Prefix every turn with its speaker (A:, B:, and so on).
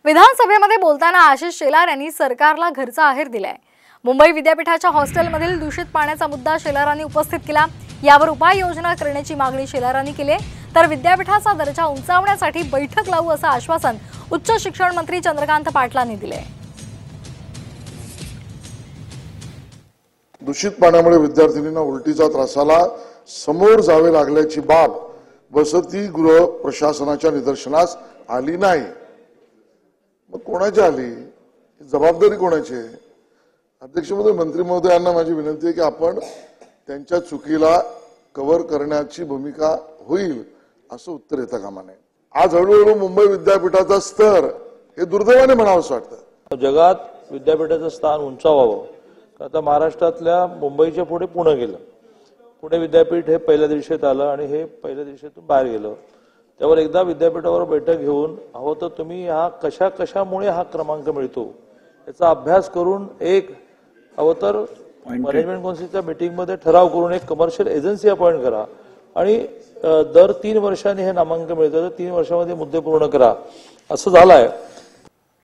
A: विधानसभेमध्ये बोलताना आशिष शेलार यांनी सरकारला घरचा आहेर दिलाय। मुंबई विद्यापीठाच्या हॉस्टेलमधील दूषित पाण्याचा मुद्दा शेलारांनी उपस्थित केला। यावर उपाययोजना करण्याची मागणी शेलारांनी केली, तर विद्यापीठाचा दर्जा उंचावण्यासाठी बैठक लावू असं आश्वासन उच्च शिक्षण मंत्री चंद्रकांत पाटलांनी दिले।
B: दूषित पाण्यामुळे विद्यार्थिनींना उलटीचा त्रासाला समोर जावे लागल्याची बाब वसतिगृह प्रशासनाच्या निदर्शनास आली नाही। मग कोणाची आली? जबाबदारी कोणाची आहे? अध्यक्ष महोदय, मंत्री महोदयांना माझी विनंती आहे की आपण त्यांच्या चुकीला कव्हर करण्याची भूमिका होईल असं उत्तर येता कामा नये। आज हळूहळू मुंबई विद्यापीठाचा स्तर हे दुर्दैवाने म्हणावंसं वाटतं।
C: जगात विद्यापीठाचं स्थान उंचावावं, आता महाराष्ट्रातल्या मुंबईच्या पुढे पुणे गेलं। पुणे विद्यापीठ हे पहिल्या दिवशीत आलं आणि हे पहिल्या दिवशीतून बाहेर गेलं। त्यावर एकदा विद्यापीठावर बैठक घेऊन हवं तर तुम्ही हा कशामुळे हा क्रमांक मिळतो याचा अभ्यास करून एक हवं तर मॅनेजमेंट काउन्सिलच्या मीटिंगमध्ये ठराव करून एक कमर्शियल एजन्सी अपॉइंट करा आणि दर 3 वर्षांनी हे नामांकन मिळतं, तर 3 वर्षांमध्ये मुद्दे पूर्ण करा। असं झालंय